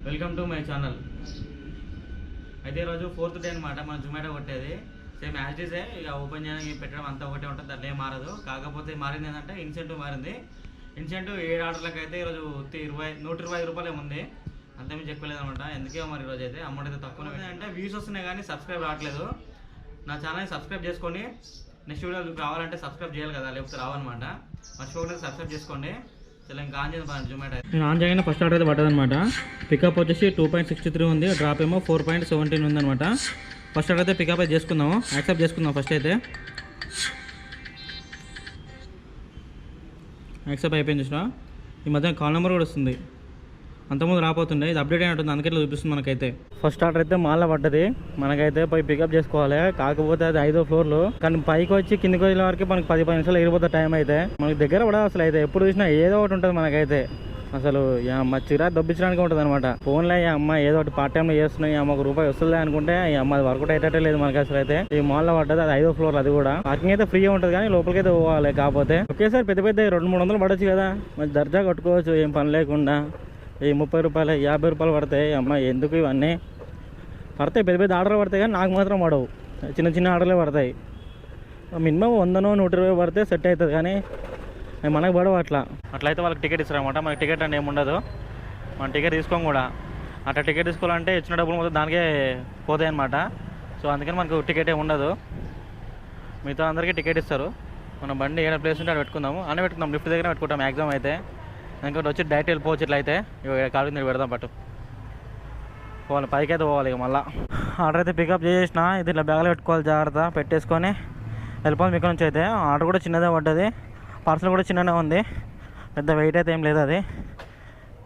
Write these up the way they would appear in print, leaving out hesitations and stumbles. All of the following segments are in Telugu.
Welcome to my channel. అయితే ఈరోజు 4th డే అనమాట మన జొమాటో కొట్టేది. సేమ్ యాజ్ ఇట్ ఈజే, ఇక ఓపెన్ చేయడానికి పెట్టడం అంతా ఒకటే ఉంటుంది, దాంట్లో ఏం మారదు. కాకపోతే మారింది ఏంటంటే ఇన్సెంటివ్ మారింది. ఇన్సెంటివ్ 7 ఆర్డర్లకు అయితే ఈరోజు 120 రూపాయలు ఏముంది, అంతేమీ చెప్పలేదు అనమాట. ఎందుకే మరి ఈరోజు అయితే అమౌంట్ అయితే తక్కువ అంటే వ్యూస్ వస్తున్నాయి కానీ సబ్స్క్రైబ్ రావట్లేదు. నా ఛానల్ని సబ్స్క్రైబ్ చేసుకొని నెక్స్ట్ వీడియో రావాలంటే సబ్స్క్రైబ్ చేయాలి కదా, లేకపోతే రావన్నమాట. మర్చిపోకుండా సబ్స్క్రైబ్ చేసుకోండి. చాలా ఇంకా ఆన్ చేద్దాం జొమాటో. నేను ఆన్ చేయగానే ఫస్ట్ ఆర్డర్ అయితే పట్టదు అనమాట. పికప్ వచ్చేసి 2.63 ఉంది, డ్రాప్ ఏమో 4.17 ఉంది అనమాట. ఫస్ట్ ఆర్డర్ అయితే పికప్ అయితే చేసుకుందాము, యాక్సెప్ట్ చేసుకుందాం. ఫస్ట్ అయితే యాక్సెప్ట్ అయిపోయింది. చూసినా ఈ మధ్య కాల్ నెంబర్ కూడా వస్తుంది, అంతకుముందు రాపోతుండే. ఇది అప్డేట్ అయినట్టుంది, అందుకే చూపిస్తుంది మనకైతే. ఫస్ట్ ఆర్డర్ అయితే మాల్లో పడ్డది, మనకైతే పోయి పికప్ చేసుకోవాలి. కాకపోతే అది 5వ ఫ్లోర్లో, కానీ పైకి వచ్చి కిందికి వచ్చే వరకు మనకి 10-15 నిమిషాలు ఎగిరిపోతే టైం అయితే. మనకి దగ్గర కూడా అసలు అయితే ఎప్పుడు చూసినా ఏదో ఒకటి ఉంటుంది మనకైతే. అసలు అమ్మ చిరా దొబ్బించడానికి ఉంటుంది అనమాట. ఫోన్లో ఈ అమ్మ ఏదో ఒకటి పార్ట్ టైంలో చేస్తున్నాయి, ఈ అమ్మకు రూపాయి వస్తుంది అనుకుంటే ఈ అమ్మ అది వర్కౌట్ అయ్యేటట్టే లేదు మనకి అసలు అయితే. ఈ మాల్లో పడ్డది, అది 5వ ఫ్లోర్. అది కూడా పార్కింగ్ అయితే ఫ్రీగా ఉంటుంది కానీ లోపలికి అయితే పోవాలి. కాకపోతే ఒకేసారి పెద్ద 200-300 పడవచ్చు కదా, మంచి దర్జా కట్టుకోవచ్చు ఏం పని లేకుండా. ఈ 30 రూపాయలు 50 రూపాయలు పడతాయి. అమ్మ ఎందుకు ఇవన్నీ పడతాయి, పెద్ద ఆర్డర్లు పడతాయి కానీ నాకు మాత్రం పడవు, చిన్న ఆర్డర్లే పడతాయి. మినిమం 100-120 పడితే సెట్ అవుతుంది కానీ మనకు పడవు. అట్లయితే వాళ్ళకి టికెట్ ఇస్తారనమాట. మనకి టికెట్ అంటే ఏముండదు, మనం టికెట్ తీసుకోం కూడా. అట్లా టికెట్ తీసుకోవాలంటే ఇచ్చిన డబ్బులు మొత్తం దానికే పోతాయి అనమాట. సో అందుకని మనకు టికెట్ ఏమి ఉండదు, మిగతా అందరికీ టికెట్ ఇస్తారు. మన బండి ఏదైనా ప్లేస్ ఉంటే అక్కడ పెట్టుకుందాము, అన్నీ పెట్టుకుందాం. లిఫ్ట్ దగ్గర పెట్టుకుంటాం మ్యాక్సిమం అయితే. ఇంకోటి వచ్చి డైరెక్ట్ వెళ్ళిపోవచ్చు. ఇట్లా అయితే కాలు మీద పెడదాం, పట్టు పోవాలి, పైకి అయితే పోవాలి. ఇక మళ్ళీ ఆర్డర్ అయితే పికప్ చేసేసిన, ఇది ఇట్లా బ్యాగ్లో పెట్టుకోవాలి, జాగ్రత్త పెట్టేసుకొని వెళ్ళిపోవాలి. ఇక్కడ నుంచి అయితే ఆర్డర్ కూడా చిన్నదే పడ్డది, పార్సల్ కూడా చిన్ననే ఉంది, పెద్ద వెయిట్ అయితే ఏం లేదు. అది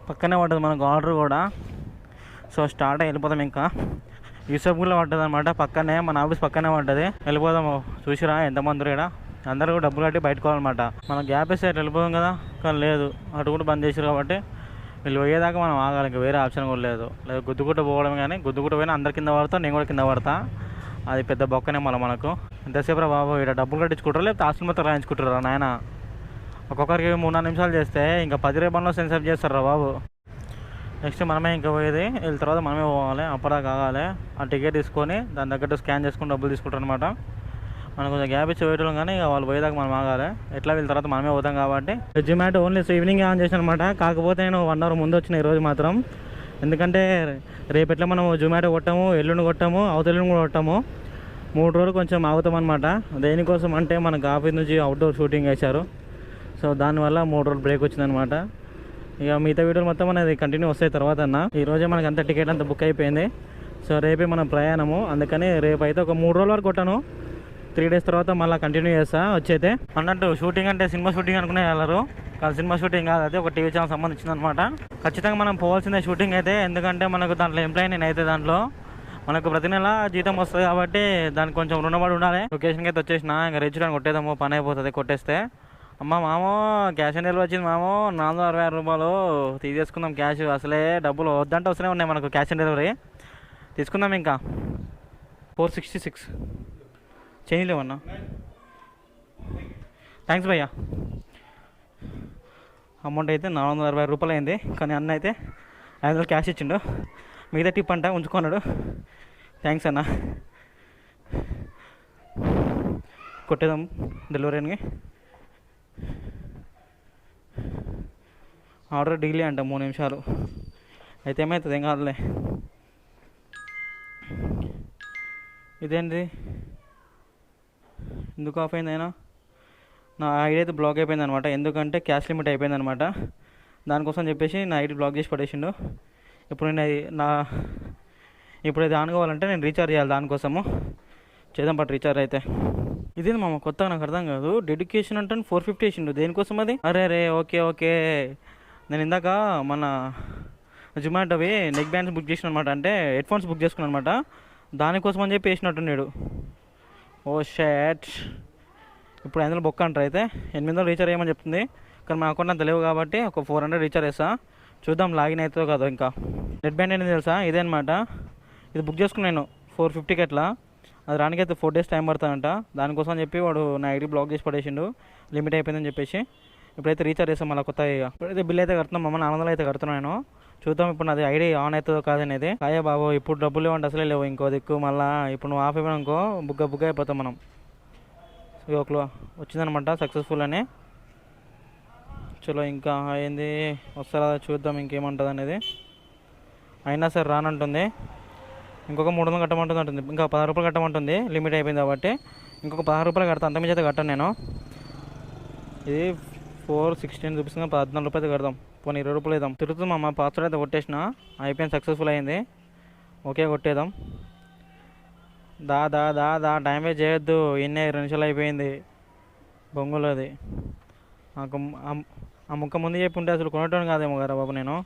పక్కనే పడ్డది మనకు ఆర్డర్ కూడా. సో స్టార్ట్ వెళ్ళిపోదాం. ఇంకా యూసఫ్గూడలో పడ్డది అనమాట, పక్కనే మన ఆఫీస్ పక్కనే పడ్డది. వెళ్ళిపోదాము. చూసిరా ఎంతమంది ఇక్కడ, అందరూ కూడా డబ్బులు కట్టి బయటకోవాలన్నమాట. మనం గ్యాప్ వేస్తే వెళ్ళిపోదాం కదా, కానీ లేదు, అటు కూడా బంద్ చేసారు కాబట్టి వీళ్ళు పోయేదాకా మనం ఆగాలి. ఇంకా వేరే ఆప్షన్ కూడా లేదు. లేదు గుద్దుగుట్ట పోవడం, కానీ గుద్దుగుట్ట పోయినా అందరు కింద పడతా, నేను కూడా కింద పడతా. అది పెద్ద బొక్కనే మనకు. ఎంతసేపు రా బాబు, ఇక్కడ డబ్బులు కట్టించుకుంటారు, లేకపోతే హాస్టల్ మొత్తం రాయించుకుంటారు నాయన. ఒక్కొక్కరికి 3-4 నిమిషాలు చేస్తే ఇంకా 10 రేపంలో సెన్సప్ చేస్తారు రా బాబు. నెక్స్ట్ మనమే ఇంకా పోయేది, వీళ్ళ తర్వాత మనమే పోవాలి. అప్పటిదాకా ఆగాలి. ఆ టికెట్ తీసుకొని దాని తగ్గట్టు స్కాన్ చేసుకుని డబ్బులు తీసుకుంటారు అనమాట. మనకు కొంచెం గ్యాప్ ఇచ్చి వేయడం, కానీ వాళ్ళు పోయేదాకా మనం ఆగాలి. ఎట్లా వీళ్ళ తర్వాత మనమే పోతాం కాబట్టి. జొమాటో ఓన్లీ ఈవినింగ్ ఆన్ చేసాను అనమాట. కాకపోతే నేను 1 అవర్ ముందు వచ్చిన ఈరోజు మాత్రం, ఎందుకంటే రేపు ఎట్లా మనం జొమాటో కొట్టాము, ఎల్లుండి కొట్టాము, అవతెల్లుండి కూడా కొట్టాము. 3 రోజులు కొంచెం ఆగుతాం అనమాట. దేనికోసం అంటే మనకు ఆఫీస్ నుంచి అవుట్డోర్ షూటింగ్ వేశారు. సో దానివల్ల 3 రోజులు బ్రేక్ వచ్చిందనమాట. ఇక మిగతా వీడియోలు మొత్తం అనేది కంటిన్యూ వస్తాయి తర్వాత అన్న. ఈరోజే మనకు అంత టికెట్ అంతా బుక్ అయిపోయింది. సో రేపే మన ప్రయాణము, అందుకని రేపు అయితే ఒక 3 రోజుల వరకు కొట్టాను. 3 డేస్ తర్వాత మళ్ళీ కంటిన్యూ చేస్తా. వచ్చైతే అన్నట్టు షూటింగ్ అంటే సినిమా షూటింగ్ అనుకునే వెళ్ళరు, కానీ సినిమా షూటింగ్ కాదు, అది ఒక టీవీ ఛానల్ సంబంధించింది అనమాట. ఖచ్చితంగా మనం పోవాల్సిందే షూటింగ్ అయితే, ఎందుకంటే మనకు దాంట్లో ఎంప్లాయీ నేనైతే దాంట్లో మనకు ప్రతి నెల జీతం వస్తుంది కాబట్టి దానికి కొంచెం రుణపడి ఉండాలి. లొకేషన్కి అయితే వచ్చేసిన, ఇంకా రిజిస్టర్ కొట్టేదాము, పని అయిపోతుంది. కొట్టేస్తే అమ్మ మామో క్యాష్ ఆన్ డెలివరీ వచ్చింది మామో, 466 రూపాయలు తీసేసుకుందాం క్యాష్. అసలే డబ్బులు వద్దంటే వస్తూనే ఉన్నాయి మనకు క్యాష్ ఆన్ డెలివరీ. తీసుకుందాం. ఇంకా 466 చేంజ్ లేవన్నా. థ్యాంక్స్ భయ్యా. అమౌంట్ అయితే 460 రూపాయలు అయింది, కానీ అన్న అయితే 500 క్యాష్ ఇచ్చిండు, మిగతా టిప్ అంట ఉంచుకున్నాడు. థ్యాంక్స్ అన్న. కొట్టేదాం డెలివరీకి. ఆర్డర్ డిలే అంట 3 నిమిషాలు అయితే. ఏమవుతుంది, ఏం కాదులే. ఇదేంటి ఎందుకు ఆఫ్ అయింది అయినా? నా ఐడి అయితే బ్లాక్ అయిపోయింది అనమాట, ఎందుకంటే క్యాష్ లిమిట్ అయిపోయింది అనమాట. దానికోసం చెప్పేసి నా ఐడి బ్లాక్ చేసి పడేసిండు. ఇప్పుడు ఇప్పుడు ఇది ఆన్ కావాలంటే నేను రీఛార్జ్ చేయాలి, దానికోసము చేద్దాం పట్టు రీఛార్జ్ అయితే. ఇదేంది మామ కొత్తగా, నాకు అర్థం కాదు. డెడికేషన్ అంటే 450 వేసిండు, దేనికోసం అది? అరే ఓకే. నేను ఇందాక మన జొమాటోవి నెక్ బ్యాండ్స్ బుక్ చేసిన అనమాట, అంటే హెడ్ ఫోన్స్ బుక్ చేసుకున్నాను అనమాట. దానికోసం అని చెప్పి వేసినట్టున్నాడు. ఓ షాట్. ఇప్పుడు అందులో బొక్క అంటారు అయితే 800 రీఛార్జ్ చేయమని చెప్తుంది, కానీ మా అకౌంట్ అంత లేవు కాబట్టి ఒక 400 రీఛార్జ్ చేస్తా. చూద్దాం లాగిన్ అవుతుందో కాదో. ఇంకా నెట్ బ్యాండ్ అనేది తెలుసా, ఇదే అనమాట. ఇది బుక్ చేసుకున్నాను 450కి అట్లా. అది రానికైతే 4 డేస్ టైం పడుతుందంట. దానికోసం అని చెప్పి వాడు నా ఐడి బ్లాక్ చేసి పడేసిండు, లిమిట్ అయిపోయిందని చెప్పేసి. ఇప్పుడైతే రీఛార్జ్ చేస్తాం మళ్ళీ కొత్తగా. ఇప్పుడైతే బిల్ అయితే కడుతున్నాం, 400 అయితే కడుతున్నాను. చూద్దాం ఇప్పుడు నాది ఐడి ఆన్ అవుతుందో కాదనేది. అయ్యా బాబు ఇప్పుడు డబ్బులు ఇవ్వండి అసలే లేవు ఇంకో దిక్కు. మళ్ళీ ఇప్పుడు నువ్వు ఆఫ్ ఇవ్వనుకో బుగ్గ అయిపోతాం మనం. ఒకలో వచ్చిందనమాట సక్సెస్ఫుల్ అని. చలో ఇంకా అయింది వస్తారా చూద్దాం ఇంకేమంటుంది అనేది. అయినా సరే రానంటుంది. ఇంకొక 300 కట్టమంటుంది అంటుంది. ఇంకా 10 రూపాయలు కట్టమంటుంది, లిమిట్ అయిపోయింది కాబట్టి. ఇంకొక 10 రూపాయలు కడతా, అంతమించి అయితే కట్టాను నేను. ఇది 416 చూపిస్తుంది, 14 రూపాయలు కడదాం. పోనీ 20 రూపాయలు వేద్దాం. తిరుగుతుంది అమ్మ. పాస్వర్డ్ అయితే కొట్టేసిన, అయిపోయింది, సక్సెస్ఫుల్ అయింది. ఓకే కొట్టేద్దాం. దా దా దా దా టైం వేస్ట్ చేయొద్దు. 2 నిమిషాలు అయిపోయింది బొంగులు. అది ఆ ముక్క ముందు చెప్పి ఉంటే అసలు కొనటం కాదేమో కదా బాబు నేను.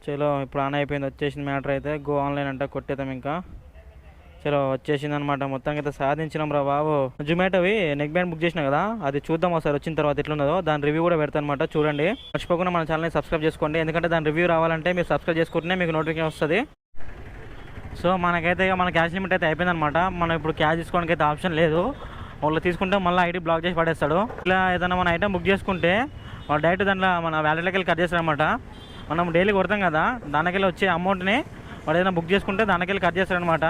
చలో ఇప్పుడు ఆన్ అయిపోయింది, వచ్చేసింది మ్యాటర్ అయితే. గో ఆన్లైన్ అంట కొట్టేద్దాం ఇంకా. చలో వచ్చేసింది అనమాట. మొత్తానికి అయితే సాధించినాం రా బాబు. జొమాటోవి నెక్ బ్యాండ్ బుక్ చేసినా కదా, అది చూద్దాం ఒకసారి వచ్చిన తర్వాత ఎట్లున్నదో. దాని రివ్యూ కూడా పెడతాను అనమాట, చూడండి. మర్చిపోకుండా మన ఛానల్ని సబ్స్క్రైబ్ చేసుకోండి, ఎందుకంటే దాని రివ్యూ రావాలంటే మీరు సబ్స్క్రైబ్ చేసుకుంటేనే మీకు నోటిఫికేషన్ వస్తుంది. సో మనకైతే ఇక మన క్యాష్ లిమిట్ అయితే అయిపోయిందనమాట. మనం ఇప్పుడు క్యాష్ తీసుకోవడానికి అయితే ఆప్షన్ లేదు. వాళ్ళు తీసుకుంటే మళ్ళీ ఐడి బ్లాక్ చేసి పడేస్తాడు. ఇలా ఏదైనా మన ఐటమ్ బుక్ చేసుకుంటే వాళ్ళు డైరెక్ట్ దాంట్లో మన వ్యాలెట్లోకి వెళ్ళి కట్ చేస్తారనమాట. మనం డైలీ కొడతాం కదా, దానికెళ్ళి వచ్చే అమౌంట్ని వాడు ఏదైనా బుక్ చేసుకుంటే దానికెళ్ళి కట్ చేస్తారనమాట.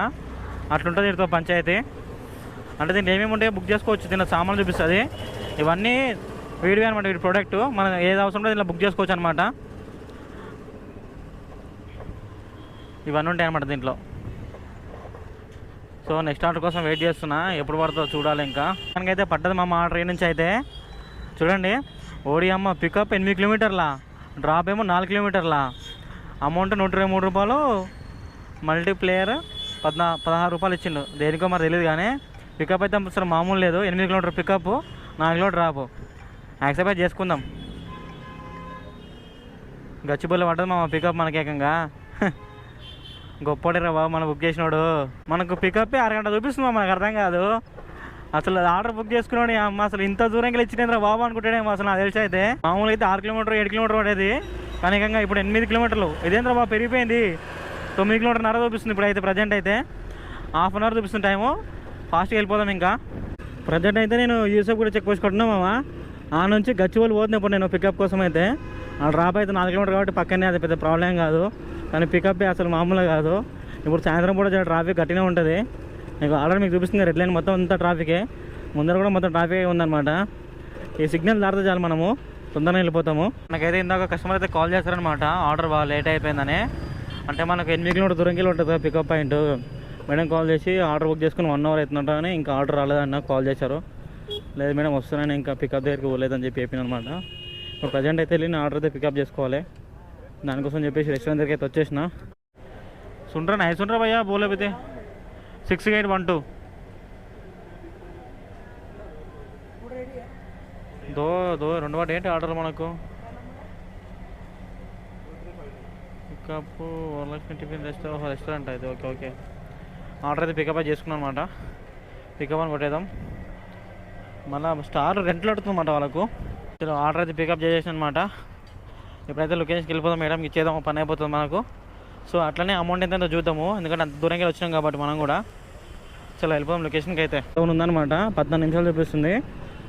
అట్లుంటుంది వీటితో పంచాయతీ. అంటే దీంట్లో ఏమేమి ఉంటే బుక్ చేసుకోవచ్చు, దీనిలో సామాన్లు చూపిస్తుంది. ఇవన్నీ వీడియో అనమాట, వీడి ప్రోడక్ట్. మనం ఏది అవసరం ఉంటే దీంట్లో బుక్ చేసుకోవచ్చు అనమాట. ఇవన్నీ ఉంటాయి అనమాట దీంట్లో. సో నెక్స్ట్ ఆర్డర్ కోసం వెయిట్ చేస్తున్నా, ఎప్పుడు పడుతుందో చూడాలి. ఇంకా మనకైతే పడ్డది మా ఆర్డర్ ఏ నుంచి అయితే. చూడండి, ఓడి అమ్మ పికప్ 8 కిలోమీటర్ల, డ్రాప్ ఏమో 4 కిలోమీటర్ల. అమౌంట్ 123 రూపాయలు, మల్టీప్లేయర్ 16 రూపాయలు ఇచ్చిండు. దేనికో మరి తెలియదు కానీ పికప్ అయితే అసలు మామూలు లేదు. 8 kilometre pickup, 4 kilometre drop. Accept చేసుకుందాం. గచ్చిబుల్ల పడ్డది మా పికప్ మనకి ఏకంగా. గొప్పడిరా బాబు మన బుక్ చేసినాడు. మనకు పికప్ అరగంట చూపిస్తుంది, మనకు అర్థం కాదు అసలు. ఆర్డర్ బుక్ చేసుకున్నాడు అమ్మ, అసలు ఇంత దూరంగా ఇచ్చినేంద్రా బాబు అనుకుంటాడేమో అసలు. నాకు తెలిసి అయితే మామూలు అయితే 6 కిలోమీటర్ 7 కిలోమీటర్ పడేది, కానీ ఏకంగా ఇప్పుడు 8 కిలోమీటర్లు. ఇదేంద్రా బాబు పెరిగిపోయింది. 9 కిలోమీటర్న్నర చూపిస్తుంది ఇప్పుడు అయితే. ప్రజెంట్ అయితే ½ అవర్ చూపిస్తుంది టైము. ఫాస్ట్గా వెళ్ళిపోదాం ఇంకా. ప్రజెంట్ అయితే నేను యూసఫ్ కూడా చెక్ పోస్ట్ కొట్టినా మామ. ఆ నుంచి గచ్చిబౌలి పోతుంది ఇప్పుడు నేను పికప్ కోసం అయితే. ఆ డ్రాప్ అయితే 4 కిలోమీటర్ కాబట్టి పక్కనే, అది పెద్ద ప్రాబ్లం కాదు. కానీ పికప్ అసలు మామూలుగా కాదు. ఇప్పుడు సాయంత్రం పూట ట్రాఫిక్ గట్టిగా ఉంటుంది. మీకు ఆల్రెడీ మీకు చూపిస్తుంది రెడ్ లైన్ మొత్తం అంతా ట్రాఫికే. ముందర కూడా మొత్తం ట్రాఫిక్ ఉందన్నమాట. ఈ సిగ్నల్ దాటితే చాలు మనము తొందరగా వెళ్ళిపోతాము. నాకైతే ఇందాక కస్టమర్ అయితే కాల్ చేస్తారనమాట, ఆర్డర్ బాగా లేట్ అయిపోయిందని. అంటే మనకు 8 కిలోమీటర్ దూరంకి ఉంటుంది పికప్ పాయింట్. మేడం కాల్ చేసి ఆర్డర్ బుక్ చేసుకుని 1 అవర్ అవుతుందంట, కానీ ఇంకా ఆర్డర్ రాలేదన్న కాల్ చేశారు. లేదు మేడం వస్తున్నాను, ఇంకా పికప్ దగ్గరికి పోలేదని చెప్పి చెప్పిన అనమాట. ఇప్పుడు ప్రజెంట్ అయితే వెళ్ళి ఆర్డర్ అయితే పికప్ చేసుకోవాలి. దానికోసం చెప్పేసి రెస్టారెంట్ దగ్గరికి అయితే వచ్చేసిన. సుండ్రా నైస్ సుండ్రా భయ్యా బోలేపోతే 6812 రెండు వాటి ఏంటి ఆర్డర్ మనకు. పికప్ వరలక్ష్మి టిఫిన్ రెస్టారెంట్ అయితే. ఓకే ఓకే ఆర్డర్ అయితే పికప్ చేసుకున్నాం అనమాట. పికప్ అని కొట్టేద్దాం. మళ్ళీ స్టార్ రెంట్లు అడుగుతుందన్నమాట వాళ్ళకు. ఆర్డర్ అయితే పికప్ చేసేసాను అనమాట. ఇప్పుడైతే లొకేషన్కి వెళ్ళిపోదాం, మేడంకి ఇచ్చేద్దాం, పని అయిపోతుంది మనకు. సో అట్లనే అమౌంట్ ఎంతో చూద్దాము, ఎందుకంటే అంత దూరంగా వచ్చినాం కాబట్టి మనం కూడా. చలో వెళ్ళిపోదాం లొకేషన్కి అయితే. ఉందన్నమాట 14 నిమిషాలు చూపిస్తుంది.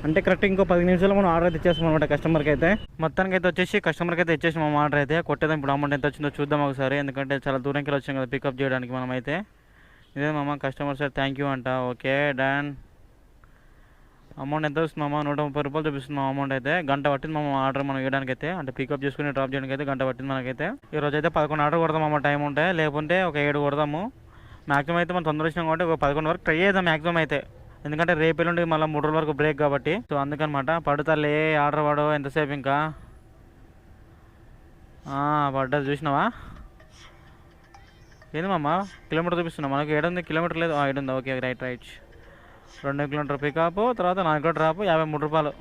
అంటే కరెక్ట్ ఇంకో 10 నిమిషాలు మనం ఆర్డర్ అయితే ఇచ్చేస్తాం అనమాట కస్టమర్కి అయితే. మొత్తానికి అయితే వచ్చేసి కస్టమర్కి అయితే ఇచ్చేసి మా ఆర్డర్ అయితే కొట్టేదాం. ఇప్పుడు అమౌంట్ ఎంత వచ్చిందో చూద్దాం ఒకసారి, ఎందుకంటే చాలా దూరంకి వచ్చాం కదా పికప్ చేయడానికి మనం అయితే. ఇదే మామ కస్టమర్ సార్ థ్యాంక్ యూ అంట. Okay done. అమౌంట్ ఎంత వస్తుంది మామ? 130 రూపాయలు చూపిస్తుంది మా అమౌంట్ అయితే. గంట పట్టింది మా ఆర్డర్ మనం వేయడానికి అయితే, అంటే పికప్ చేసుకుని డ్రాప్ చేయడానికి అయితే గంట పట్టింది మనకైతే. ఈ రోజు అయితే 11 ఆర్డర్ కొడతాం అమ్మ టైం ఉంటే, లేకుంటే ఒక 7 కొడతాము మ్యాక్సిమం అయితే. మనం తొందర వచ్చినాం కాబట్టి ఒక 11 వరకు ట్రై చేద్దాం మ్యాక్సిమం అయితే, ఎందుకంటే రేపు ఎల్లుండి మళ్ళీ 3 రోజుల వరకు బ్రేక్ కాబట్టి. సో అందుకనమాట పడుతాలే ఆర్డర్ పడవు ఎంతసేపు ఇంకా. పడ్డది చూసినావా? ఏంది మామ కిలోమీటర్ చూపిస్తున్నా మనకు. 7 కిలోమీటర్ లేదు, 7 ఉంది. ఓకే రైట్ 2 కిలోమీటర్ పికప్, తర్వాత 4 కిలోమీటర్ డ్రాప్, 53 రూపాయలు.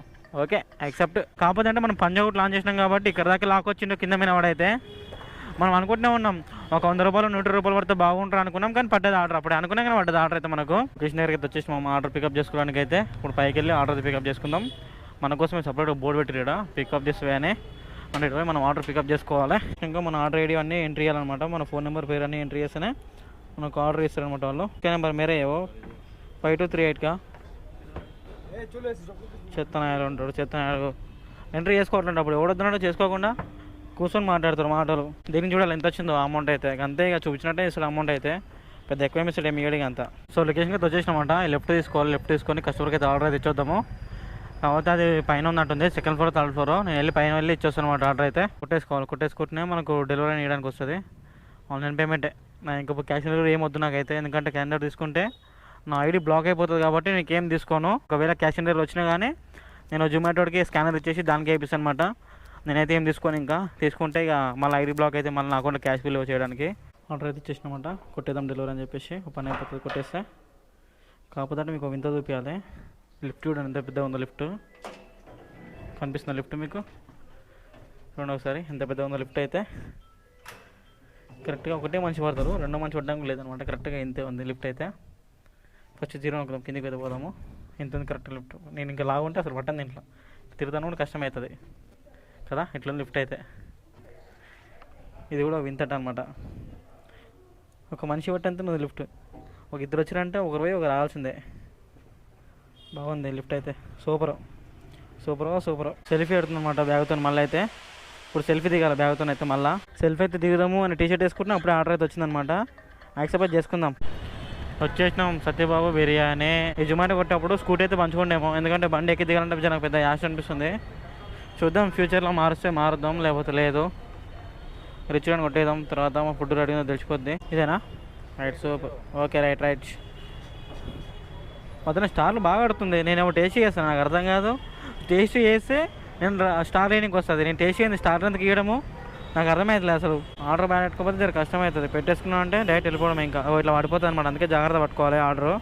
Okay accept. కాకపోతే అంటే మనం పంజాగుట్ లాంచ్ చేసినాం కాబట్టి ఇక్కడ దాకా లాక్ వచ్చిండు కింద మీద వాడైతే. మనం అనుకుంటూనే ఉన్నాం ఒక 100 రూపాయలు 100 రూపాయలు పడితే బాగుంటారు అనుకున్నాం, కానీ పడ్డది ఆర్డర్. అప్పుడు అనుకున్నాం కానీ పడ్డది ఆర్డర్ అయితే మనకు. కృష్ణ దగ్గరికి అయితే వచ్చేసి మనం ఆర్డర్ పికప్ చేసుకోవడానికి అయితే. ఇప్పుడు పైకి వెళ్ళి ఆర్డర్ పికప్ చేసుకుందాం. మన కోసమే సపరేట్ బోర్డు పెట్టిరా పికప్ దిస్ వే అని. మనం ఆర్డర్ పికప్ చేసుకోవాలి. ఇంకా మన ఆర్డర్ ఐడి అన్నీ ఎంట్రీ చేయాలన్నమాట. మన ఫోన్ నెంబర్ పేరు అన్నీ ఎంట్రీ చేస్తేనే మనకు ఆర్డర్ ఇస్తారనమాట వాళ్ళు. ఓకే నెంబర్ మేరే ఏవో 5238కా చెత్తనాయాలు ఉంటాడు. చెత్తనాయాలు ఎంట్రీ చేసుకోవట్లేదు. అప్పుడు ఎవడొద్దున్నాడో చేసుకోకుండా కూర్చొని మాట్లాడతారు మాటలు. దీనికి చూడాలి ఎంత వచ్చిందో అమౌంట్ అయితే, అంతే ఇక చూపించినట్టే ఇస్తాడు అమౌంట్ అయితే, పెద్ద ఎక్కువ ఇస్తాడు ఏమి ఇయ్యడిగా అంత. సో లొకేషన్కి అయితే వచ్చేసినామంట, లెఫ్ట్ తీసుకోవాలి, లెఫ్ట్ తీసుకొని కస్టమర్కి అయితే ఆర్డర్ అయితే ఇచ్చేద్దాము. కాకపోతే అది పైన ఉన్నట్టుంది, సెకండ్ ఫ్లోర్ థర్డ్ ఫ్లోర్. నేను వెళ్ళి పైన వెళ్ళి ఇచ్చేస్తాను అనమాట. ఆర్డర్ అయితే కుట్టేసుకుంటేనే మనకు డెలివరీ ఇవ్వడానికి వస్తుంది. ఆన్లైన్ పేమెంటే, నా ఇంకా క్యాష్ డెలివరీ ఏం వద్దు నాకైతే, ఎందుకంటే క్యాలెండర్ తీసుకుంటే నా ఐడి బ్లాక్ అయిపోతుంది కాబట్టి నేను ఏం తీసుకోను. ఒకవేళ క్యాష్ డెలివరీ వచ్చినా కానీ నేను జొమాటోకి స్కానర్ ఇచ్చేసి దానికి వేయిస్తాను అనమాట. నేనైతే ఏం తీసుకోను, ఇంకా తీసుకుంటే ఇక మళ్ళీ ఐడి బ్లాక్ అయితే మళ్ళీ నా అకౌంట్లో క్యాష్ బిల్ చేయడానికి. ఆర్డర్ అయితే ఇచ్చేసినామంట, కొట్టేద్దాం డెలివరీ అని చెప్పేసి పని అయిపోతుంది కొట్టేస్తే. కాకపోతే మీకు వింత చూపించాలి, లిఫ్ట్ చూడండి ఎంత పెద్దగా ఉందో. లిఫ్ట్ కనిపిస్తుంది లిఫ్ట్ మీకు, చూడండి ఒకసారి ఎంత పెద్దగా ఉందో లిఫ్ట్ అయితే. కరెక్ట్గా ఒకటే మనిషి పడతారు, రెండో మనిషి పడడానికి లేదనమాట, కరెక్ట్గా ఇంతే ఉంది లిఫ్ట్ అయితే. ఫస్ట్ 0 అనుకుందాం, కిందికి అయితే పోదాము. ఎంత ఉంది కరెక్ట్ లిఫ్ట్, నేను ఇంకా లాగుంటే అసలు పట్టను దీంట్లో, తిరుగుతాను కూడా కష్టమవుతుంది కదా. ఇట్లా లిఫ్ట్ అయితే ఇది కూడా వింతట అనమాట. ఒక మనిషి పట్టంతే ఉంది లిఫ్ట్, ఒక ఇద్దరు వచ్చిరంటే ఒకరు పోయి ఒకరు రావాల్సిందే. బాగుంది లిఫ్ట్ అయితే, సూపర్. సెల్ఫీ పెడుతుంది అనమాట బ్యాగ్తో. మళ్ళీ అయితే ఇప్పుడు సెల్ఫీ దిగాలి బ్యాగ్తో అయితే. మళ్ళీ సెల్ఫీ అయితే దిగుదాము అని టీషర్ట్ వేసుకుంటున్నాం, అప్పుడే ఆర్డర్ అయితే వచ్చిందనమాట. యాక్సెప్ట్ చేసుకుందాం. వచ్చేసినాం సత్యబాబు బిర్యానీ. ఈ జొమాటో కొట్టేటప్పుడు స్కూటీ అయితే పంచుకుండేమో, ఎందుకంటే బండి ఎక్కి దిగాలంటే నాకు పెద్ద యాష్ అనిపిస్తుంది. చూద్దాం, ఫ్యూచర్లో మారుస్తే మారుద్దాం, లేకపోతే లేదు. రిచ్ అని కొట్టేద్దాం, తర్వాత మా ఫుడ్ రెడీ తెలిసిపోద్ది. ఇదేనా? Right, super, okay, right. మొత్తం స్టార్లు బాగా ఆడుతుంది. నేనేమో టేస్ట్ చేస్తాను, నాకు అర్థం కాదు. టేస్ట్ చేస్తే నేను స్టార్ రేటింగ్కి వస్తుంది, నేను టేస్ట్ చేయండి స్టార్ ఎందుకు ఇవ్వడము నాకు అర్థమవుతుంది. అసలు ఆర్డర్ బ్యాడ్ పెట్టుకోకపోతే జర కష్టమవుతుంది. పెట్టేసుకున్నాం అంటే డైరెక్ట్ వెళ్ళిపోవడం, ఇంకా ఇట్లా పడిపోతుంది అనమాట. అందుకే జాగ్రత్త పట్టుకోవాలి ఆర్డర్.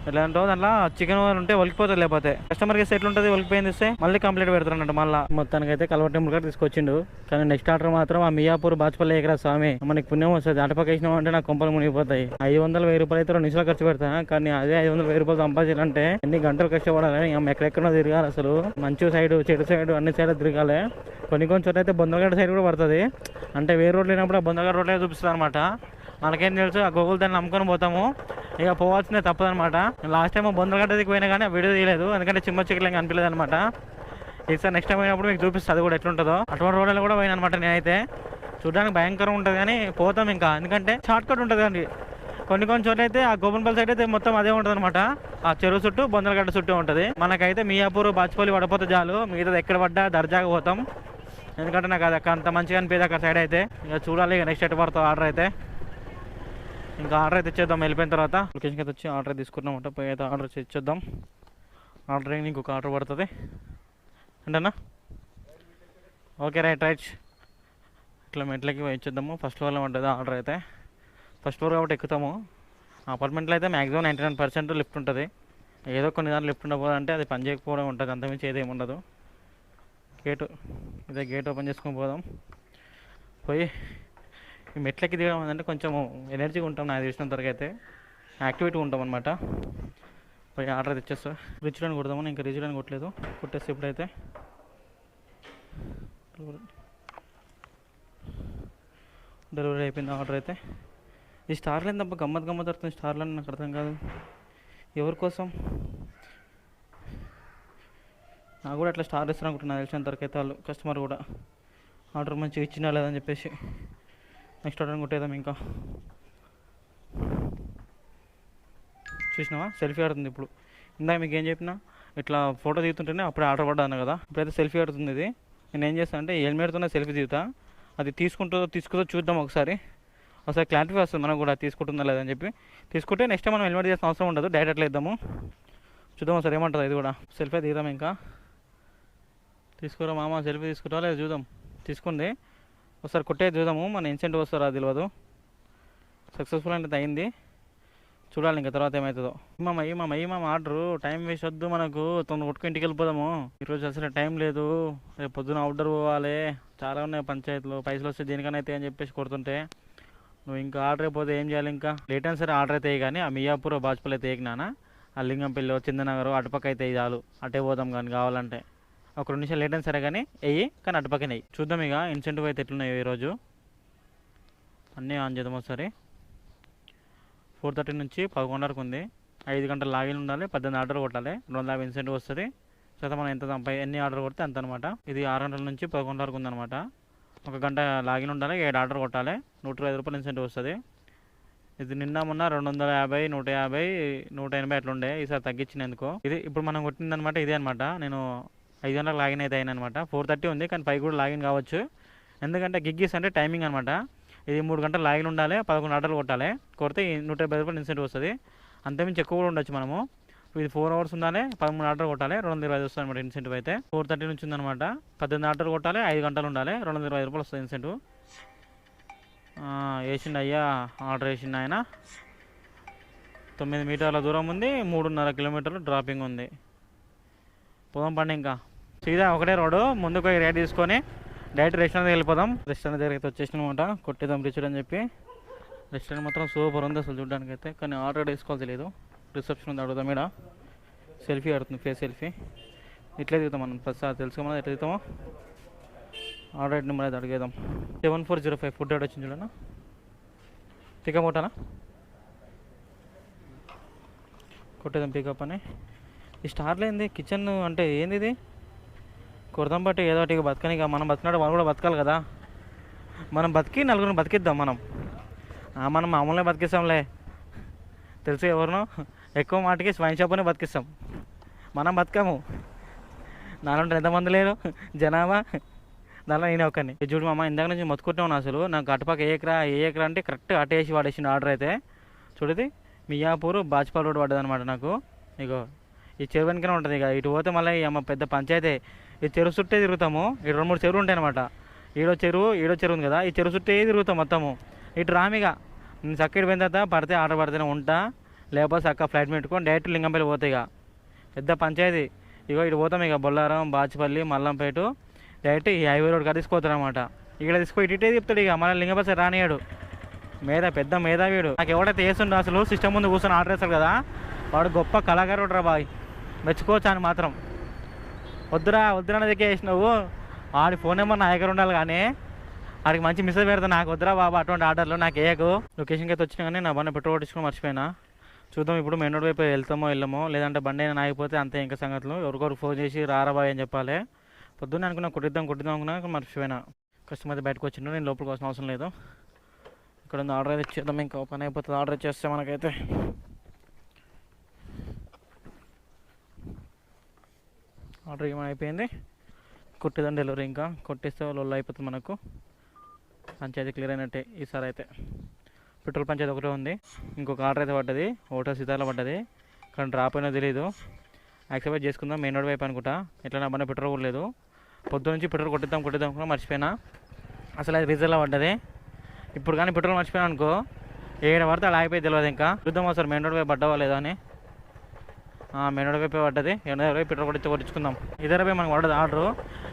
ఎట్లా అంటే దాంట్లో చికెన్ ఉంటే ఒలికిపోతుంది, లేకపోతే కస్టమర్కి ఇస్తే ఎట్లుంటుంది, ఒలికిపోయింది ఇస్తే మళ్ళీ కంప్లీట్ పెడుతున్నట్టు. మళ్ళీ మొత్తానికి అయితే కల్వర్ టెంపుల్ కూడా తీసుకొచ్చిండు. కానీ నెక్స్ట్ ఆర్డర్ మాత్రం ఆ మియాపూర్ బాజ్పల్లి ఎకరా స్వామి, మనకి పుణ్యం వస్తుంది. అటుపక్క వేసినాం అంటే నాకు కొంపలు మునిగిపోతాయి. 500-1000 రూపాయలు అయితే 2 నిమిషాలు ఖర్చు పెడతా, కానీ అదే 500-1000 రూపాయలు సంపాదించాలంటే ఎన్ని గంటలు కష్టపడాలి. ఎక్కడెక్కడో తిరగాలి, అసలు మంచి సైడ్ చెడు సైడ్ అన్ని సైడ్ తిరగాలి. కొన్ని చోట్ల అయితే బొందగడ్డ సైడ్ కూడా పడుతుంది, అంటే వేరే రోడ్లు లేనప్పుడు ఆ బొందగడ్డ రోడ్లే చూపిస్తుంది అనమాట. మనకేం తెలుసు, ఆ గూగుల్ దాన్ని నమ్ముకొని పోతాము, ఇక పోవాల్సిందే తప్పదనమాట. లాస్ట్ టైం బొందగడ్డ దిగి పోయినా కానీ ఆ వీడియో తీయలేదు, ఎందుకంటే చిమ్మ చిక్కలు ఇంకా అనిపించలేదు అనమాట. ఈసారి నెక్స్ట్ టైం పోయినప్పుడు మీకు చూపిస్తుంది అది కూడా ఎట్లుంటుందో. అటువంటి రోడ్లు కూడా పోయిన అనమాట నేనైతే. చూడడానికి భయంకరంగా ఉంటుంది కానీ పోతాం ఇంకా, ఎందుకంటే షార్ట్ కట్ ఉంటుంది కానీ. కొన్ని చోట్ల అయితే ఆ గోపన్పల్లి సైడ్ అయితే మొత్తం అదే ఉంటుంది అనమాట, ఆ చెరువు చుట్టూ బొందలగడ్డ చుట్టూ ఉంటుంది. మనకైతే మియాపూర్ బాజ్పల్లి పడిపోతే చాలు, మిగతా ఎక్కడ పడ్డా దర్జాగా పోతాం. ఎందుకంటే నాకు అది అంత మంచిగా అనిపించదు అక్కడ సైడ్ అయితే. ఇక చూడాలి ఇక నెక్స్ట్ ఎటు పడుతుంది ఆర్డర్ అయితే. ఇంకా ఆర్డర్ అయితే ఇచ్చేద్దాం, వెళ్ళిపోయిన తర్వాత లొకేషన్కి అయితే వచ్చి ఆర్డర్ తీసుకున్నామంట. పోయి అయితే ఆర్డర్ ఇచ్చేద్దాం. ఆర్డర్ ఇంకొక ఆర్డర్ పడుతుంది అంటేనా. Okay, right. ఇట్లా మెట్లకి ఇచ్చేద్దాము. ఫస్ట్ ఫ్లోర్లో ఉంటుంది ఆర్డర్ అయితే. ఫస్ట్ ఫ్లోర్ కాబట్టి ఎక్కుతాము. అపార్ట్మెంట్లో అయితే మ్యాక్సిమం 99% లిఫ్ట్ ఉంటుంది. ఏదో కొన్ని దాంట్లో లిఫ్ట్ ఉండకపోదంటే అది పని చేయకపోవడం ఉంటుంది, అంతమించి ఏదేమి ఉండదు. ఇదే గేట్ ఓపెన్ చేసుకొని పోదాం. పోయి ఈ మెట్లకి దిగడం అంటే కొంచెం ఎనర్జీగా ఉంటాం, నాకు తెలిసినంత వరకు అయితే యాక్టివిటీ ఉంటాం అనమాట. పోయి ఆర్డర్ తెచ్చేస్తా. రిచ్ అని కొడదాము, ఇంకా రిచ్ అని కొట్టలేదు, కొట్టేస్తే ఇప్పుడైతే డెలివరీ అయిపోయింది ఆర్డర్ అయితే. ఈ స్టార్లు ఏంటబ్బా గమ్మత్ అవుతుంది, స్టార్లు అని నాకు అర్థం కాదు ఎవరి కోసం. నాకు కూడా అట్లా స్టార్ ఇస్తారు అనుకుంటున్నాను తెలిసినంత వరకు అయితే వాళ్ళు కస్టమర్ కూడా. ఆర్డర్ మంచిగా ఇచ్చినా లేదని చెప్పేసి నెక్స్ట్ ఆర్డర్ కొట్టేద్దాం. ఇంకా చూసినావా సెల్ఫీ ఆడుతుంది ఇప్పుడు. ఇందాక మీకు ఏం చెప్పినా ఇట్లా ఫోటో దిగుతుంటేనే అప్పుడే ఆర్డర్ పడ్డాను కదా, ఇప్పుడైతే సెల్ఫీ ఆడుతుంది ఇది. నేను ఏం చేస్తాను అంటే హెల్మెట్తోనే సెల్ఫీ దిగుతా, అది తీసుకుంటుందో చూద్దాం ఒకసారి క్లారిటీ వస్తుంది మనకు కూడా తీసుకుంటుందా లేదని చెప్పి. తీసుకుంటే నెక్స్ట్ టైం మనం హెల్మెట్ చేసిన అవసరం ఉండదు, డైరెక్ట్ అట్లా ఇద్దాము. చూద్దాం ఒకసారి ఏమంటుంది ఇది కూడా. సెల్ఫీ దిగుదాం, ఇంకా తీసుకురా మామ, సెల్ఫీ తీసుకుంటా లేదు చూద్దాం. తీసుకుంది ఒకసారి కొట్టేది చూద్దాము, మన ఇన్సెంటివ్ వస్తారా తెలియదు. సక్సెస్ఫుల్ అంటే అయింది, చూడాలి ఇంకా తర్వాత ఏమవుతుందో. మామ ఆర్డరు టైం వేస్ట్ వద్దు మనకు, తొందర కొట్టుకు ఇంటికి వెళ్ళిపోదాము. ఈరోజు అసలు టైం లేదు, రేపు పొద్దున అవుట్డోర్ పోవాలి, చాలా ఉన్నాయి పంచాయతీలో, పైసలు వస్తే దేనికైనా అయితే అని చెప్పేసి కొడుతుంటే నువ్వు ఇంకా ఆర్డర్ అయిపోతే ఏం చేయాలి. ఇంకా లేట్ అయినా సరే ఆర్డర్ అయితే కానీ ఆ మియాపూర్ బాజ్పల్లి అయితే నానా, ఆ లింగంపల్లి చందనగర్ అటుపక్క అయితే చాలు, అటే పోదాం కానీ కావాలంటే. ఒక 2 నిమిషాలు లేట్ అయినా సరే కానీ కానీ అటుపక్కనే చూద్దాం. ఇక ఇన్సెంటివ్ అయితే ఎట్లున్నాయో ఈరోజు అన్నీ ఆన్ చేద్దాం ఒకసారి. 4:30 నుంచి 11 వరకు ఉంది, 5 గంటలు లాగిన్ ఉండాలి, 18 ఆర్డర్ కొట్టాలి, 250 ఇన్సెంటివ్ వస్తుంది. తర్వాత మనం ఎన్ని ఆర్డర్ కొడితే అంత అనమాట. ఇది 6 గంటల నుంచి 11 వరకు ఉందన్నమాట. ఒక గంట లాగిన్ ఉండాలి, 7 ఆర్డర్ కొట్టాలి, 125 రూపాయలు ఇన్సెంటివ్ వస్తుంది. ఇది నిన్న మొన్న 250, 150, 180 అట్లా ఉండే, ఈసారి తగ్గించిన ఎందుకో. ఇది ఇప్పుడు మనం కొట్టిందనమాట, ఇదే అనమాట. నేను 5 గంటలకు లాగిన్ అయితే అయిన అనమాట. 4:30 ఉంది కానీ 5 కూడా లాగిన్ కావచ్చు, ఎందుకంటే గిగ్గీస్ అంటే టైమింగ్ అనమాట. ఇది 3 గంటలు లాగిన్ ఉండాలి, 11 ఆర్డర్లు కొట్టాలి, కొడితే 150 రూపాయలు ఇన్సెంటివ్ వస్తుంది. అంతేమించి ఎక్కువ కూడా ఉండొచ్చు మనము. ఇది 4 అవర్స్ ఉండాలి, 13 ఆర్డర్ కొట్టాలి, 225 వస్తుంది అనమాట ఇన్సెంటివ్ అయితే. 4:30 నుంచి ఉందన్నమాట, 18 ఆర్డర్ కొట్టాలి, 5 గంటలు ఉండాలి, 225 రూపాయలు వస్తుంది ఇన్సెంటివ్. వేసిండు అయ్యా, ఆర్డర్ వేసిండు ఆయన. 9 మీటర్ల దూరం ఉంది, 3.5 కిలోమీటర్లు డ్రాపింగ్ ఉంది. పోదాం పండి, ఇంకా సీదా ఒకటే రోడ్డు, ముందుకు పోయి రైట్ తీసుకొని డైరెక్ట్ రెస్టారెంట్కి వెళ్ళిపోదాం. రెస్టారెంట్ దగ్గర అయితే వచ్చేసిన అనమాట, కొట్టేద్దాం రిచ్ అని చెప్పి. రెస్టారెంట్ మాత్రం సూపర్ ఉంది అసలు చూడడానికి అయితే, కానీ ఆర్డర్ తీసుకోవాలి తెలియదు. రిసెప్షన్ ఉంది, అడుగుదాం. ఇక్కడ సెల్ఫీ ఆడుతుంది, ఫేస్ సెల్ఫీ. ఇట్లే దిగుతాం మనం, ప్రస్తుతం తెలుసుకోమని ఎట్లా దిగుతామో. ఆర్డర్ నెంబర్ అయితే అడిగేద్దాం. 7405 ఫుడ్ ఆర్డర్ వచ్చింది చూడనా, పికప్ కొట్టానా, కొట్టేద్దాం పికప్ అని. ఈ స్టార్లో ఏంది కిచెన్ అంటే ఏంది ఇది, కొడదాం బట్టి ఏదో ఒకటి బతకని. ఇక మనం బతికినాడు వాళ్ళు కూడా బతకాలి కదా, మనం బతికి నలుగురిని బతికిద్దాం. మనం మామూలుగా బతికిస్తాంలే, తెలుసు ఎవరినో ఎక్కువ మాటకి స్వైన్ షాప్ని బతికిస్తాం, మనం బతకము. నాలుగు ఎంతమంది లేరు జనాభా, దానిలో నేను ఒక్కని. చూడు మామ, ఇందాక నుంచి మొత్తుకుంటున్నాను అసలు. నాకు అటుపక్క ఏ ఎకరా అంటే కరెక్ట్ అటేసి వాడేసిండు ఆర్డర్ అయితే. చూడది మియాపూర్ బాజ్పాల్ రోడ్ పడ్డది అనమాట నాకు. ఇగో ఈ చెరువు వెనుకనే ఉంటుంది. ఇక ఇటు పోతే మళ్ళీ అమ్మ పెద్ద పంచాయతీ. ఈ చెరువు చుట్టే తిరుగుతాము, ఇటు 2-3 చెరువులు ఉంటాయి అనమాట. ఈడో చెరువు ఉంది కదా, ఈ చెరువు చుట్టే తిరుగుతాం మొత్తము. ఇటు రామిగా నేను చక్కటి పోయిన తర్వాత పడితే ఆర్డర్ పడితేనే ఉంటా, లేకపోతే చక్క ఫ్లైట్ పెట్టుకొని డైరెక్ట్ లింగంపల్లి పోతాయి. ఇక పెద్ద పంచాయతీ. ఇగో ఇటు పోతాం, ఇక బొల్లారం, బాచిపల్లి, మల్లంపేట డైరెక్ట్ ఈ హైవే రోడ్ తీసుకోతారు అనమాట. ఇక్కడ తీసుకొని ఇటే చెప్తాడు. ఇక మళ్ళీ లింగంపల్లి రానియాడు, పెద్ద మేధావీడు. నాకు ఎవడైతే వేస్తుండో అసలు సిస్టమ్ ముందు కూర్చొని ఆర్డర్ వేస్తాడు కదా, వాడు గొప్ప కళాకారుడు రా బాయ్, మెచ్చుకోవచ్చు అని మాత్రం. వద్దురా దగ్గర వేసినావు, వాడి ఫోన్ నెంబర్ నా దగ్గర ఉండాలి, కానీ వాడికి మంచి మెసేజ్ పెడతా. నాకు వద్దురా బాబా అటువంటి ఆర్డర్లు, నాకు వేయకు. లొకేషన్కి అయితే వచ్చినా కానీ నా బండి పెట్రోల్ కొట్టించుకొని మర్చిపోయినా. చూద్దాం ఇప్పుడు మెయిన్ రోడ్ వైపు వెళ్ళమో లేదంటే బండి అయినా ఆగిపోతే అంతే ఇంకా సంగతులు. ఎవరికొరు ఫోన్ చేసి రారా బాయ్ అని చెప్పాలి. పొద్దున్నే అనుకున్నా కొట్టిద్దాం అనుకున్నా, మర్చిపోయినా. కస్టమర్ అయితే బయటకు వచ్చిండు, నేను లోపలికి వస్తున్న అవసరం లేదు. ఇక్కడ ఉంది ఆర్డర్ అయితే ఇచ్చేద్దాం, ఇంకా పని అయిపోతుంది. ఆర్డర్ ఇచ్చేస్తే మనకైతే ఆర్డర్ ఏమైనా అయిపోయింది, కొట్టేదాం డెలివరీ. ఇంకా కొట్టేస్తే వాళ్ళు అయిపోతుంది మనకు. పంచాయతీ క్లియర్ అయినట్టే ఈసారి అయితే. పెట్రోల్ పంచాయతీ ఒకటే ఉంది, ఇంకొక ఆర్డర్ అయితే పడ్డది, హోటల్ సీతార్లో పడ్డది, కానీ డ్రాప్ అయినా తెలియదు. యాక్సెప్ట్ చేసుకుందాం, మెయిన్ రోడ్ వైపు అనుకుంటా. ఎట్లా నా బండి పెట్రోల్ కూడా లేదు. పొద్దు నుంచి పెట్రోల్ కొట్టిద్దాం అనుకున్నా, మర్చిపోయినా. అసలు అది రీజన్లో పడ్డది. ఇప్పుడు కానీ పెట్రోల్ మర్చిపోయినా అనుకో, ఏడ పడితే అలా అయిపోయి తెలియదు. ఇంకా చూద్దాం ఒకసారి మెయిన్ రోడ్ వైపు పడ్డావా లేదా అని. మెయిన్ రోడ్ వైపు పడ్డది, పెట్రోల్ కొట్టించుకుందాం. ఇద్దరు పోయి మనకు పడ్డది ఆర్డర్,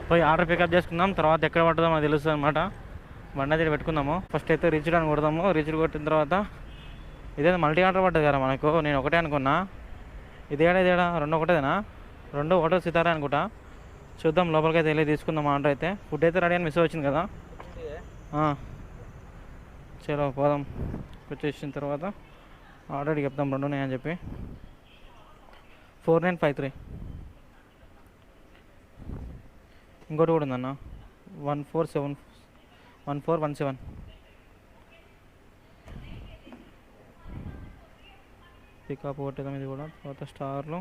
పోయి ఆర్డర్ పికప్ చేసుకుందాం. తర్వాత ఎక్కడ పడ్డదో మనకు తెలుస్తుంది అనమాట. బండి అయితే పెట్టుకుందాము. ఫస్ట్ అయితే రీచ్ అని కొడదాము. రీచ్ కొట్టిన తర్వాత ఇదేదో మల్టీ ఆర్డర్ పడ్డది కదా మనకు, నేను ఒకటే అనుకున్నా. ఇదేడా 2 ఒకటేనా, 2 హోటల్ సీతారా అనుకుంటా. చూద్దాం, లోపలికి అయితే వెళ్ళి తీసుకుందాం ఆర్డర్ అయితే. ఫుడ్ అయితే రెడీ అని మెసేజ్ వచ్చింది కదా, చలో పోదాం. వచ్చేసిన తర్వాత ఆర్డర్ చెప్తాం 2 ఉన్నాయని చెప్పి. 4953 ఇంకోటి కూడా ఉందన్న, 1417 పికప్ కొట్టేద్దాం. ఇది కూడా తర్వాత స్టార్లో,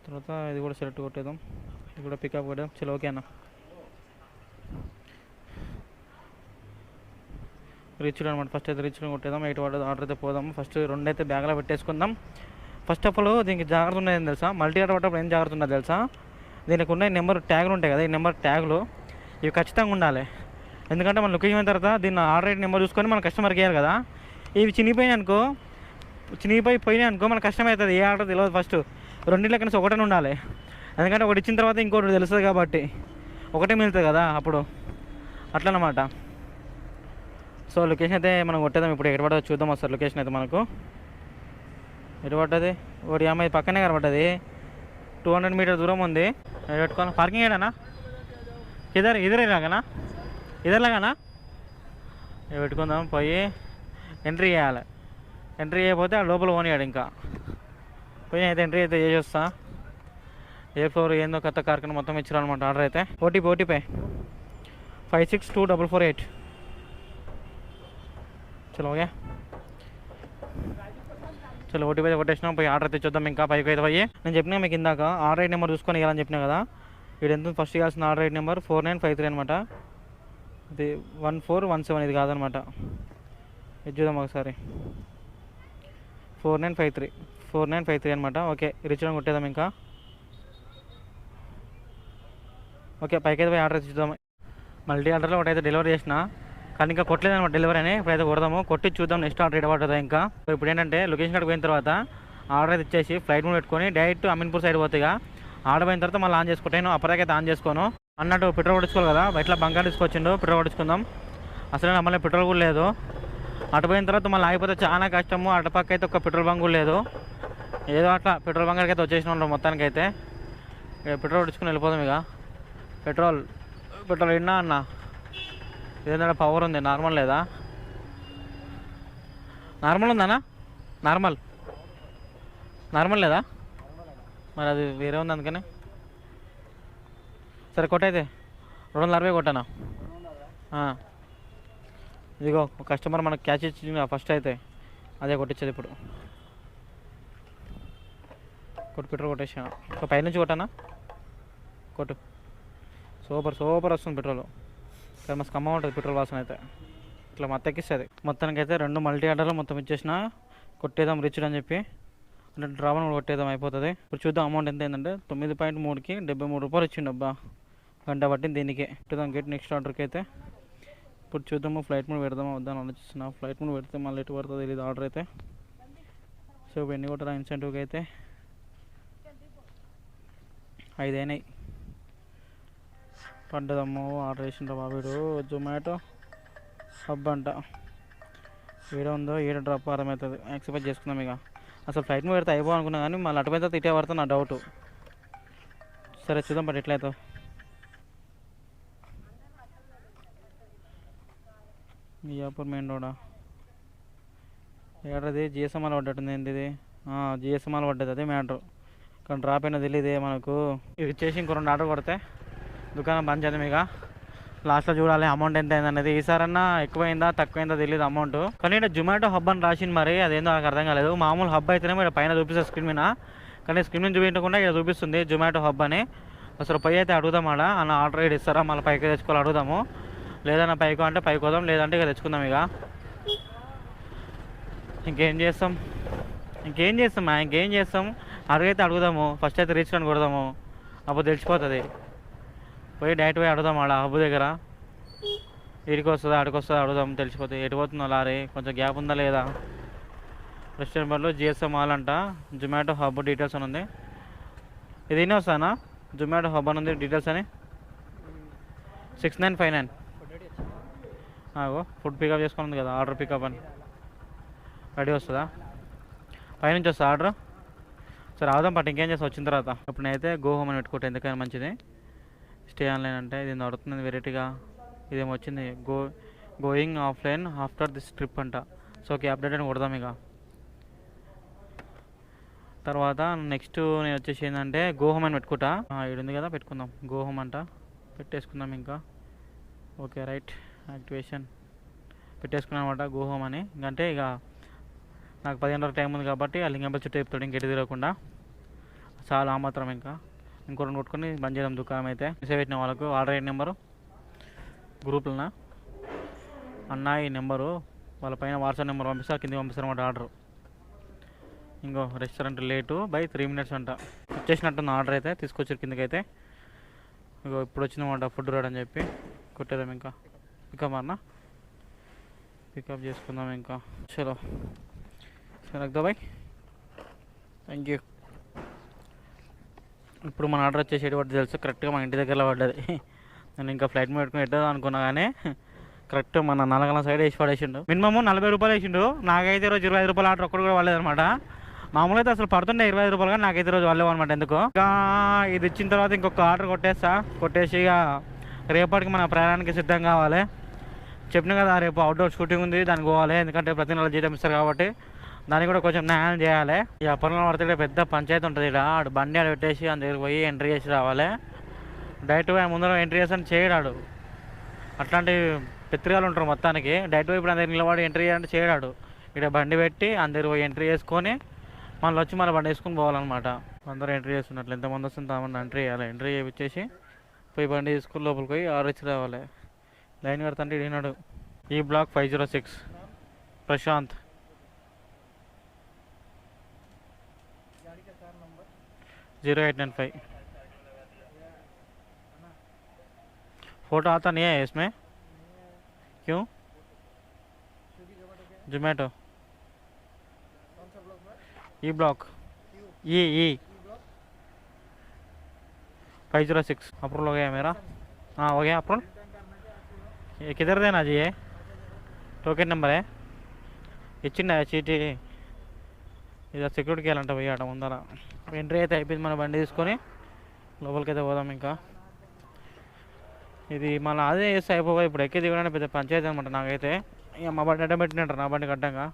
తర్వాత ఇది కూడా సెలెక్ట్ కొట్టేద్దాం. ఇది కూడా పికప్ కొట్టేద్దాం. చలో ఓకే అన్న. రీచ్లో అనమాట. ఫస్ట్ అయితే రీచ్లో కొట్టేద్దాం. 8 ఆర్డర్ అయితే పోదాం. ఫస్ట్ 2 అయితే బ్యాగ్లో పెట్టేసుకుందాం. ఫస్ట్ ఆఫ్ ఆల్ దీనికి జాగ్రత్త ఉన్నది తెలుసా, మల్టీ ఆర్డర్ పట్టప్పుడు ఏం జాగ్రత్త ఉన్నది తెలుసా, దీనికి ఉన్న నెంబర్ ట్యాగులు ఉంటాయి కదా, ఈ నెంబర్ ట్యాగులు ఇవి ఖచ్చితంగా ఉండాలి. ఎందుకంటే మన లొకేషన్ అయిన తర్వాత దీన్ని ఆర్డర్ నెంబర్ చూసుకొని మన కస్టమర్కి వేయాలి కదా. ఇవి చినిగిపోయినాయి అనుకో మన కష్టం అవుతుంది. ఏ ఆర్డర్ తెలియదు. ఫస్ట్ 2 కనీసం ఒకటే ఉండాలి, ఎందుకంటే ఒకటి ఇచ్చిన తర్వాత ఇంకోటి తెలుస్తుంది కాబట్టి ఒకటే మిగులుతుంది కదా అప్పుడు, అట్లనమాట. సో లొకేషన్ అయితే మనం కొట్టేద్దాం. ఇప్పుడు ఎక్కడ పడదో చూద్దాం వస్తారు. లొకేషన్ అయితే మనకు ఎటు పడ్డది, ఒకటి అమ్మాయి పక్కనే కనబడ్డది, 200 మీటర్ దూరం ఉంది. పెట్టుకోవాలి. పార్కింగ్ ఏడానా, ఇదరేలాగానా పెట్టుకుందాం. పోయి ఎంట్రీ చేయాలి. ఎంట్రీ చేయకపోతే ఆ లోపల పోనీయాడు. ఇంకా పోయి అయితే ఎంట్రీ అయితే చేసేస్తా. ఏ ఫ్లోర్ ఏందో కొత్త కార్ఖానా మొత్తం ఇచ్చారనమాట ఆర్డర్ అయితే. ఓటీపీ 562448. చలో ఓకే, చలో ఓటీపీ అయితే కొట్టేసినాం. పోయి ఆర్డర్ అయితే చూద్దాం. ఇంకా పైకి అయితే పోయి నేను చెప్పినా మీకు ఇందాక ఆర్డర్ ఐడి నెంబర్ చూసుకొని ఇవ్వాలని చెప్పినా కదా. ఇది ఎంత ఫస్ట్ ఇవ్వాల్సిన ఆర్డర్ ఐడి నెంబర్ 4953 అనమాట. ఇది 1417 ఇది కాదనమాట. ఇది చూద్దాం ఒకసారి. 4953 అనమాట. ఓకే రిచ్ కొట్టేద్దాం. ఇంకా ఓకే పైకి అయితే పోయి ఆర్డర్ అయితే చూద్దాం. మల్టీ ఆర్డర్లో ఒకటైతే డెలివరీ చేసిన, కానీ ఇంకా కొట్టలేదు అనమాట డెలివరీ అని. ఇప్పుడైతే కొడదాము, కొట్టి చూద్దాం నెక్స్ట్ ఆర్డర్ ఎడ పడుతుందా. ఇంకా ఇప్పుడు ఏంటంటే లొకేషన్ కాడికి పోయిన తర్వాత ఆర్డర్ అయితే ఇచ్చేసి ఫ్లైట్ మోడ్ పెట్టుకొని డైరెక్ట్ అమీన్పూర్ సైడ్ పోతే ఆర్డర్ అయిన తర్వాత మళ్ళీ ఆన్ చేసుకుంటాను. అప్పటికైతే ఆన్ చేసుకోను అన్నట్టు. పెట్రోల్ కొట్టుకోవాలి కదా, ఇట్లా బంకా తీసుకొచ్చిండు. పెట్రోల్ కొట్టుకుందాం. అసలు మళ్ళీ పెట్రోల్ కూడా లేదు. అటు పోయిన తర్వాత మళ్ళీ ఆగిపోతే చాలా కష్టము. అటుపక్క అయితే ఒక పెట్రోల్ బంక్ కూడా లేదు. ఏదో అట్లా పెట్రోల్ బంక్ అయితే వచ్చేసిన ఉంటాం మొత్తానికి. అయితే పెట్రోల్ కొట్టుకుని వెళ్ళిపోదాం. ఇక పెట్రోల్ విన్నా అన్న, ఇదేంటంటే పవర్ ఉంది, నార్మల్ లేదా? నార్మల్ ఉందన్నా? నార్మల్ లేదా? మరి అది వేరే ఉంది అందుకని. సరే కొట్టయితే 260 కొట్టానా? ఇదిగో కస్టమర్ మనకు క్యాష్ ఇచ్చింది ఫస్ట్, అయితే అదే కొట్టించేది ఇప్పుడు. పెట్రోల్ కొట్టేసాను. పైనుంచి కొట్టానా? కొట్టు. సూపర్ వస్తుంది పెట్రోల్. కానీ మస్తు కమ్మ ఉంటుంది పెట్రోల్ వాసన అయితే. ఇట్లా ఎక్కిస్తుంది. మొత్తానికి అయితే 2 మల్టీ ఆర్డర్లు మొత్తం ఇచ్చేసిన. కొట్టేద్దాం రిచ్ అని చెప్పి, అంటే డ్రావన్ కొట్టేద్దాం అయిపోతుంది. ఇప్పుడు చూద్దాం అమౌంట్ ఎంత అయిందంటే 9.3కి 73 రూపాయలు ఇచ్చిండు. అబ్బా గంట పట్టింది దీనికి. కొట్టేద్దాం గేట్ నెక్స్ట్ ఆర్డర్కి అయితే. ఇప్పుడు చూద్దాము ఫ్లైట్ మోడ్ పెడదామా వద్దాని ఆలోచిస్తున్నా. ఫ్లైట్ మోడ్ పెడితే మళ్ళీ ఎటు పడుతుంది తెలియదు ఆర్డర్ అయితే. సో ఇప్పుడు ఎన్ని కొట్టారా ఇన్సెంటివ్కి అయితే? 5 అయినాయి. పడ్డదమ్మో ఆర్డర్ చేసిండ్రా బాబుడు. జొమాటో హబ్ అంట. ఏడ ఉందో ఏడ డ్రాప్ అర్థమవుతుంది. యాక్సెప్ట్ చేసుకున్నాం. ఇక అసలు ఫ్లైట్ మీద పెడితే అయిపో అనుకున్నా, కానీ మళ్ళీ అటుపోయిన తర్వాత ఇటే పడుతుంది నా డౌట్. సరే చూద్దాం బట్ ఎట్లయితే. మియాపూర్ మెయిన్ రోడా? ఏడది జిఎస్ఎంఆర్ పడ్డట్టుంది. ఏంటి ఇది? జిఎస్ఎంఆర్ పడ్డది, అదే మ్యాటర్. కానీ డ్రాప్ అయినా తెలియదే మనకు. ఇది చేసి ఇంకో 2 ఆర్డర్ కొడితే దుకాణం బంద్ చేద్దాం. ఇక లాస్ట్లో చూడాలి అమౌంట్ ఎంత అయింది అనేది. ఈసారన్నా ఎక్కువైందా తక్కువైందా తెలియదు అమౌంట్. కానీ ఇక్కడ జొమాటో హబ్ అని రాసింది, మరి అదేందో నాకు అర్థం కాలేదు. మామూలు హబ్ అయితేనే ఇక్కడ పైన చూపిస్తుంది స్క్రీన్ మీద, కానీ స్క్రీన్ మీద చూపించకుండా ఇక్కడ చూపిస్తుంది జొమాటో హబ్ అని. అసలు పై అయితే అడుగుదాం ఆడ అన్న ఆర్డర్ అయితే ఇస్తారా, మళ్ళీ పైకి తెచ్చుకోవాలి అడుగుదాము. లేదన్నా పైకి అంటే పైకి వద్దాం, లేదంటే ఇక తెచ్చుకుందాం. ఇక ఇంకేం చేస్తాం అడుగైతే అడుగుదాము. ఫస్ట్ అయితే రీచ్ అని కొడదాము, అప్పుడు తెలిసిపోతుంది. పోయి డైరెక్ట్ పోయి అడుగుదాం ఆడ హబ్బు దగ్గర. ఇడికి వస్తుందా అడికి వస్తుందా అడుగుదాం, తెలిసిపోతుంది. ఎటు పోతుందో లారీ, కొంచెం గ్యాప్ ఉందా లేదా. రెస్టారెంట్ బర్లో జిఎస్ఎం మాల్ అంట, జొమాటో హబ్ డీటెయిల్స్ అని ఉంది. ఇది ఎన్ని వస్తానా? జొమాటో హబ్ అని ఉంది డీటెయిల్స్ అని. 6959 ఫుడ్ పికప్ చేసుకుని ఉంది కదా, ఆర్డర్ పికప్ అని. రెడీ వస్తుందా? పైనుంచి వస్తా ఆర్డర్. సరే అవుదాం పట్టు, ఇంకేం చేస్తా వచ్చిన తర్వాత. ఇప్పుడు నేనైతే గో హోమ్ అని పెట్టుకుంటే ఎందుకని మంచిది. స్టే ఆన్లైన్ అంటే ఇది నడుతుంది వెరైటీగా. ఇదేమో వచ్చింది going offline after this trip అంట. సో ఓకే అప్డేట్ అని కొడదాం. ఇక తర్వాత నెక్స్ట్ నేను వచ్చేసి ఏంటంటే గో హోమ్ అని పెట్టుకుంటా. ఇది ఉంది కదా, పెట్టుకుందాం. గో హోమ్ అంట పెట్టేసుకుందాం. ఇంకా ఓకే రైట్ యాక్టివేషన్ పెట్టేసుకున్నాం అనమాట గో హోమ్ అని. ఇంకంటే ఇక నాకు 15 వరకు టైం ఉంది కాబట్టి ఆ లింగంపై చుట్టూ చెప్తాడు ఇంకెటు తిరగకుండా. చాలా ఆ మాత్రం. ఇంకా ఇంకో 2 కొట్టుకొని బంద్ చేద్దాం దుకాణం అయితే. మెసేజ్ పెట్టిన వాళ్ళకు ఆర్డర్ అయిన నెంబరు గ్రూప్లనా అన్న ఈ నెంబరు వాళ్ళ పైన వాట్సాప్ నెంబర్ పంపిస్తారు, కింద పంపిస్తారు అన్నమాట ఆర్డర్. ఇంకో రెస్టారెంట్ లేటు బై 3 minutes అంట. వచ్చేసినట్టుంది ఆర్డర్ అయితే, తీసుకొచ్చారు కిందకైతే. ఇంకో ఇప్పుడు వచ్చిందన్నమాట ఫుడ్ రాడని చెప్పి కొట్టేద్దాం. ఇంకా పికప్ అన్న పికప్ చేసుకుందాం. ఇంకా చలో రక్దా బాయ్, థ్యాంక్ యూ. ఇప్పుడు మన ఆర్డర్ వచ్చేసి ఎటు పడ్డది తెలుసు, కరెక్ట్గా మన ఇంటి దగ్గరలో పడ్డది. నేను ఇంకా ఫ్లైట్ మీద పెట్టుకుని ఎట్టదు అనుకున్నా, కానీ కరెక్ట్ మన నల్లగల సైడ్ వేసి పడేసిండు. మినిమమ్ 40 రూపాయలు వేసిండు. నాకైతే రోజు 25 రూపాయలు ఆర్డర్ ఒక్కడు కూడా పడలేదన్నమాట. మామూలుగా అయితే అసలు పడుతుండే 25 రూపాయలు, కానీ నాకైతే రోజు వాళ్ళేవు అనమాట. ఎందుకు ఇంకా ఇది ఇచ్చిన తర్వాత ఇంకొక ఆర్డర్ కొట్టేసి ఇక రేపటికి మన ప్రయాణానికి సిద్ధం కావాలి. చెప్పిన కదా రేపు అవుట్డోర్ షూటింగ్ ఉంది, దానికి పోవాలి. ఎందుకంటే ప్రతి నెల జీతం ఇస్తారు కాబట్టి దానికి కూడా కొంచెం న్యాయం చేయాలి. ఈ అప్పర్లో పడితే పెద్ద పంచాయతీ ఉంటుంది. ఇక్కడ ఆడు బండి ఆడ పెట్టేసి అందు దగ్గర పోయి ఎంట్రీ చేసి రావాలి. డైరెక్ట్గా ముందర ఎంట్రీ చేసి చేయడాడు. అట్లాంటి పెత్రిగాలు ఉంటారు మొత్తానికి. డైరెక్ట్ ఇప్పుడు అందరికి నిలబడి ఎంట్రీ చేయాలంటే చేయడాడు. ఇక్కడ బండి పెట్టి అందరు పోయి ఎంట్రీ చేసుకొని మళ్ళీ వచ్చి మళ్ళీ బండి వేసుకొని పోవాలన్నమాట. అందరూ ఎంట్రీ చేస్తున్నట్లు ఎంతమంది వస్తుంది తమన్నా ఎంట్రీ చేయాలి. ఎంట్రీ చేయించేసి పోయి బండి తీసుకుని లోపలికి పోయి ఆర్డర్ ఇచ్చి రావాలి. లైన్ కడతంటే ఇడినాడు. ఈ బ్లాక్ 506 ప్రశాంత్. (0895) फोटो आता नहीं है इसमें, क्यों? जोमेटो ई ब्लॉक ई 506 अप्रूवल हो गया मेरा. हाँ हो गया अप्रूवल. ये किधर देना जी? ये टोकन नंबर है ఇచ్చిండ చీటీ. ఇది సెక్యూరిటీకి వెళ్ళంట పోయి అట ముందర. ఎంట్రీ అయితే అయిపోయింది. మన బండి తీసుకొని లోపలికి అయితే పోదాం. ఇంకా ఇది మళ్ళీ అదే చేస్తే అయిపోయి ఇప్పుడు ఎక్కి దిగడానికి పెద్ద పంచాయతీ అనమాట నాకైతే. ఇక మా బండి అడ్డం పెట్టినట్టు నా బండి అడ్డంగా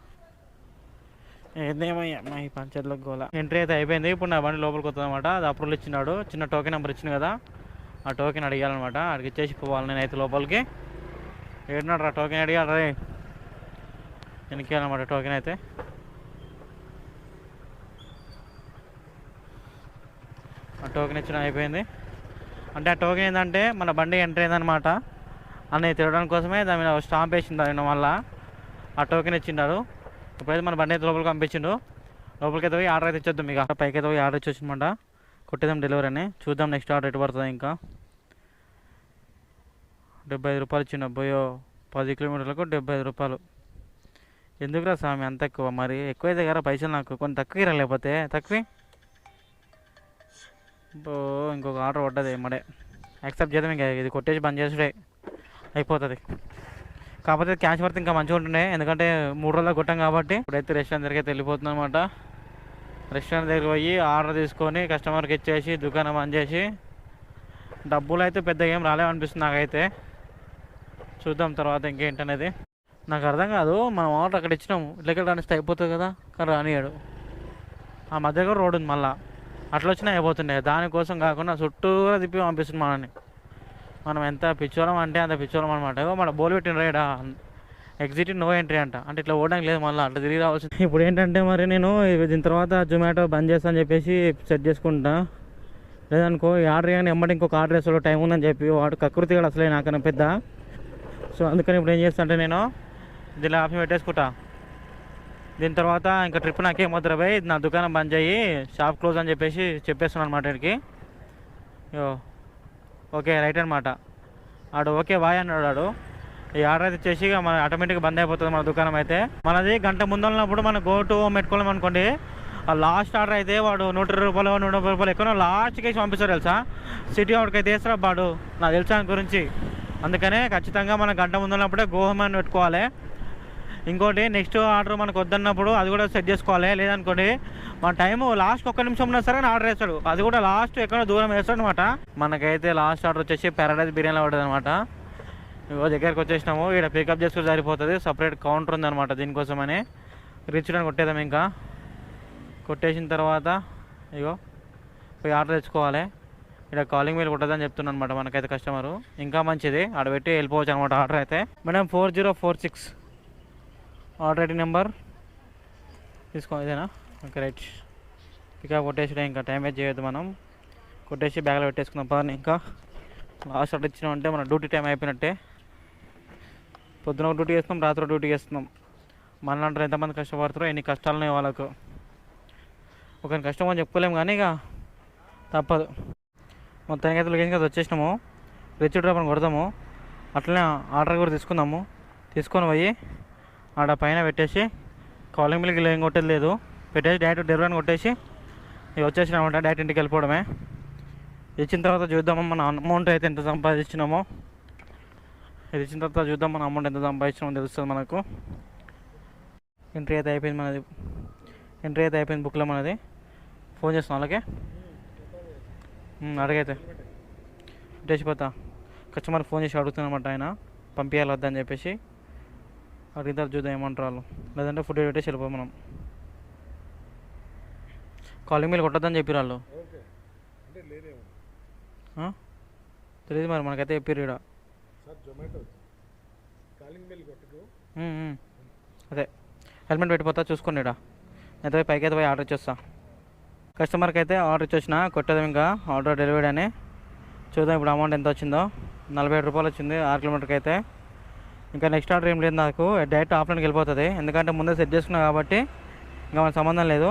ఏదేమయ్యా ఈ పంచాయతీలోకి గోల. ఎంట్రీ అయితే అయిపోయింది. ఇప్పుడు నా బండి లోపలికి వస్తుంది అనమాట. అది అప్రూవల్ ఇచ్చినాడు. చిన్న టోకెన్ నెంబర్ ఇచ్చింది కదా, ఆ టోకెన్ అడిగాలన్నమాట. అడిగి ఇచ్చేసి పోవాలి నేనైతే లోపలికి. ఏడున్నాడు రా టోకెన్ అడిగాడు రే వెనకాలన్నమాట టోకెన్ అయితే. ఆ టోకెన్ ఇచ్చిన అయిపోయింది. అంటే ఆ టోకెన్ ఏంటంటే మన బండి ఎంట్రీ అయిందనమాట అని తిరగడానికి కోసమే దాని మీద స్టాంప్ వేసిండు. ఆయన మళ్ళీ ఆ టోకెన్ ఇచ్చిండారు. ఇప్పుడైతే మన బండి అయితే లోపలికి పంపించిండు. లోపలికి అయితే పోయి ఆర్డర్ అయితే ఇచ్చేద్దాం. ఇక పైకి అయితే పోయి ఆర్డర్ ఇచ్చి వచ్చిందన్నమాట. కొట్టేద్దాం డెలివరీ అని. చూద్దాం నెక్స్ట్ ఆర్డర్ ఎటు పడుతుంది. ఇంకా 75 రూపాయలు ఇచ్చిండు. అబ్బాయో 10 కిలోమీటర్లకు 75 రూపాయలు. ఎందుకురా స్వామి అంత ఎక్కువ? మరి ఎక్కువైతే కదా పైసలు నాకు కొన్ని తక్కువ రా, లేకపోతే తక్కువ. ఇంకొక ఆర్డర్ పడ్డది మడే యాక్సెప్ట్ చేద్దాం. ఇంకా ఇది కొట్టేసి బంద్ చేసుడే అయిపోతుంది. కాకపోతే క్యాష్ వర్త్ ఇంకా మంచిగా ఉంటుండే, ఎందుకంటే 3 రోజులు కొట్టాం కాబట్టి. ఇప్పుడైతే రెస్టారెంట్ దగ్గరికి అయితే వెళ్ళిపోతుంది అనమాట. రెస్టారెంట్ దగ్గరికి పోయి ఆర్డర్ తీసుకొని కస్టమర్కి ఇచ్చేసి దుకాణం బంద్ చేసి, డబ్బులు అయితే పెద్ద ఏం రాలేమనిపిస్తుంది నాకైతే. చూద్దాం తర్వాత ఇంకేంటనేది. నాకు అర్థం కాదు, మనం ఆర్డర్ అక్కడ ఇచ్చినాము ఇట్లకి రానిస్తే అయిపోతుంది కదా, కానీ రానియాడు. ఆ మధ్య కూడా రోడ్డు ఉంది మళ్ళీ, అట్లా వచ్చినా అయిపోతుండే. దానికోసం కాకుండా చుట్టూరా తిప్పి పంపిస్తుంది మనని. మనం ఎంత పిచ్చోళం అంటే అంత పిచ్చోళం అనమాట. మన బోల్ పెట్టిన రైడా ఎగ్జిట్ నో ఎంట్రీ అంట. అంటే ఇట్లా ఓడడానికి లేదు, మళ్ళీ అట్లా తిరిగి రావాల్సింది. ఇప్పుడు ఏంటంటే మరి నేను దీని తర్వాత జొమాటో బంద్ చేస్తా అని చెప్పేసి సెట్ చేసుకుంటా. లేదనుకో ఈ ఆర్డర్ కానీ ఎమ్మటి ఇంకొక ఆర్డర్ వేస్తాడు టైం ఉందని చెప్పి వాడు కకృతిగా అసలే నాకన్నా పెద్ద. సో అందుకని ఇప్పుడు ఏం చేస్తా అంటే నేను దీనిలో ఆప్షన్ పెట్టేసుకుంటా. దీని తర్వాత ఇంకా ట్రిప్ నాకేమవుతుంది పోయి నా దుకాణం బంద్ చేయి షాప్ క్లోజ్ అని చెప్పేసి చెప్పేస్తున్నాను అనమాట వీడికి. ఓకే రైట్ అనమాట. ఆడు ఓకే బాయ్ అన్నాడు. ఆడు ఈ ఆర్డర్ అయితే ఇచ్చేసి మన ఆటోమేటిక్గా బంద్ అయిపోతుంది మన దుకాణం అయితే. మనది గంట ముందు ఉన్నప్పుడు మనం గో టు హోమ్ పెట్టుకోలేము అనుకోండి. ఆ లాస్ట్ ఆర్డర్ అయితే వాడు 120 రూపాయలు 130 రూపాయలు ఎక్కువ లాస్ట్కి వేసి పంపిస్తారు తెలుసా. సిటీ వాడికి అయితే వేస్తారా వాడు, నాకు తెలుసా దాని గురించి. అందుకనే ఖచ్చితంగా మనం గంట ముందు ఉన్నప్పుడే గో హోమ్ అని పెట్టుకోవాలి. ఇంకోటి నెక్స్ట్ ఆర్డర్ మనకు వద్దన్నప్పుడు అది కూడా సెట్ చేసుకోవాలి. లేదనుకోండి మన టైము లాస్ట్ 1 నిమిషం ఉన్నా సరే ఆర్డర్ వేస్తాడు, అది కూడా లాస్ట్ ఎక్కడో దూరం వేస్తాడు అనమాట. మనకైతే లాస్ట్ ఆర్డర్ వచ్చేసి పారడైజ్ బిర్యానీ పడ్డది అనమాట. ఇగో దగ్గరికి వచ్చేసినాము. ఇక్కడ పికప్ చేసుకుని సరిపోతుంది, సపరేట్ కౌంటర్ ఉందన్నమాట దీనికోసమని. రిచ్ అని కొట్టేద్దాం. ఇంకా కొట్టేసిన తర్వాత ఇగో పోయి ఆర్డర్ తెచ్చుకోవాలి. ఇక్కడ కాలింగ్ మెయిల్ కొట్టదని చెప్తున్నాను అనమాట మనకైతే కస్టమరు. ఇంకా మంచిది, ఆడ పెట్టి వెళ్ళిపోవచ్చు అనమాట ఆర్డర్ అయితే. మేడం 4046 ఆర్డర్ ఐడి నెంబర్ తీసుకో, ఇదేనా? Okay right. పికప్ కొట్టేసి ఇంకా టైం వేస్ట్ చేయొద్దు, మనం కొట్టేసి బ్యాగ్లో పెట్టేసుకుందాం పని. ఇంకా లాస్ట్ ఆర్డర్ ఇచ్చినామంటే మన డ్యూటీ టైం అయిపోయినట్టే. పొద్దున ఒక డ్యూటీ చేస్తున్నాం, రాత్రి డ్యూటీ చేస్తున్నాం. మనలాంటారు ఎంతమంది కష్టపడతారో, ఎన్ని కష్టాలు ఉన్నాయి వాళ్ళకు. ఒకరిని కష్టం అని చెప్పుకోలేము, కానీ ఇక తప్పదు. మొత్తానికి అయితే లొకేషన్కి వచ్చేసినాము. రిచ్ డ్రాప్ అని కొడదాము. అట్లనే ఆర్డర్ కూడా తీసుకుందాము. తీసుకొని పోయి ఆడ పైన పెట్టేసి కాలింగ్ మిల్కి ఏం కొట్టేది లేదు, పెట్టేసి డైరెక్ట్ డెలివరీ అని కొట్టేసి ఇక వచ్చేసినామంట. డైరెక్ట్ ఇంటికి వెళ్ళిపోవడమే. ఇచ్చిన తర్వాత చూద్దాము మన అమౌంట్ అయితే ఎంత సంపాదించినామో. ఇది ఇచ్చిన తర్వాత చూద్దాం మన అమౌంట్ ఎంత సంపాదించినామో తెలుస్తుంది మనకు. ఎంట్రీ అయితే అయిపోయింది మనది. ఎంట్రీ అయితే అయిపోయింది బుక్లో మనది. ఫోన్ చేస్తాం వాళ్ళకి, అడిగైతే పెట్టేసిపోతా. కస్టమర్కి ఫోన్ చేసి అడుగుతున్నమాట ఆయన పంపించాలి వద్దని చెప్పేసి. అడిగిన తర్వాత చూద్దాం ఏమంటారు వాళ్ళు. లేదంటే ఫుడ్ పెట్టేసి వెళ్ళిపోయి మనం. కాలింగ్ మెయిల్ కొట్టద్దని చెప్పారు వాళ్ళు. తెలియదు మరి మనకైతే చెప్పారు ఇక్కడ. అదే హెల్మెట్ పెట్టిపోతా చూసుకోండి ఇక్కడ అయితే పైకి అయితే పోయి ఆర్డర్ ఇచ్చేస్తా. కస్టమర్కి అయితే ఆర్డర్ ఇచ్చొచ్చిన కొట్టేది ఇంకా ఆర్డర్ డెలివరీ అని. చూద్దాం ఇప్పుడు అమౌంట్ ఎంత వచ్చిందో. 47 రూపాయలు వచ్చింది 6 కిలోమీటర్కి అయితే. ఇంకా నెక్స్ట్ ఆర్డర్ ఏం లేదు నాకు, డైరెక్ట్ ఆఫ్లైన్కి వెళ్ళిపోతుంది. ఎందుకంటే ముందే సెట్ చేసుకున్నా కాబట్టి ఇంకా మనకు సంబంధం లేదు.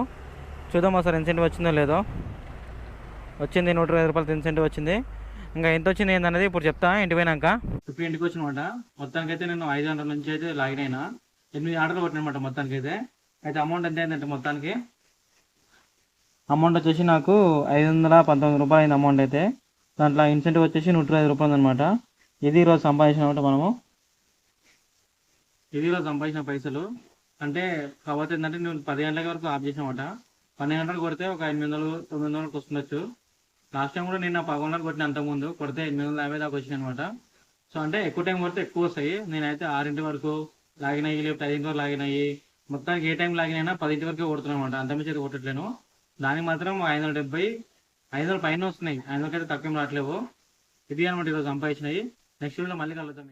చూద్దాం ఒకసారి ఇన్సెంటివ్ వచ్చిందో లేదో. వచ్చింది 120 రూపాయలు ఇన్సెంటివ్ వచ్చింది. ఇంకా ఎంత వచ్చింది ఏందనేది ఇప్పుడు చెప్తా ఇంటికి పోయినాక. ఇప్పుడు ఇంటికి వచ్చినమాట మొత్తానికి అయితే నేను 500 నుంచి అయితే లాగిన్ అయినా 8 ఆర్డర్లు కొట్టినమాట మొత్తానికి అయితే. అయితే అమౌంట్ ఎంత అయిందంటే మొత్తానికి అమౌంట్ వచ్చేసి నాకు 519 రూపాయలు అయింది అమౌంట్ అయితే. దాంట్లో ఇన్సెంటివ్ వచ్చేసి 125 రూపాయలు అనమాట. ఇది ఈరోజు సంపాదించినమాట మనము. ఇది ఈరోజు సంపాదించిన పైసలు. అంటే కాకపోతే ఏంటంటే నేను 10 గంటల వరకు ఆఫ్ చేసినమాట. 12 గంటలకు కొడితే ఒక 800 900 వస్తుండొచ్చు. లాస్ట్ టైం కూడా నేను 11 గంటలకు కొట్టిన అంతకుముందు కొడితే 850 దాకా వచ్చినాయి అనమాట. సో అంటే ఎక్కువ టైం కొడితే ఎక్కువ వస్తాయి. నేనైతే 6 వరకు లాగిన్ అయ్యి లేకపోతే 5 వరకు లాగిన్ అయ్యి మొత్తానికి ఏ టైం లాగిన్ అయినా 10 వరకే కొడుతున్నాను అనమాట. అంతమించి అయితే కొట్టట్లేను. దానికి మాత్రం 570 500 పైన వస్తున్నాయి. 500 అయితే తక్కువ రావట్లేవు. ఇది అనమాట ఈరోజు సంపాదించినాయి. నెక్స్ట్ వీడియోలో మళ్ళీ కలుద్దాం.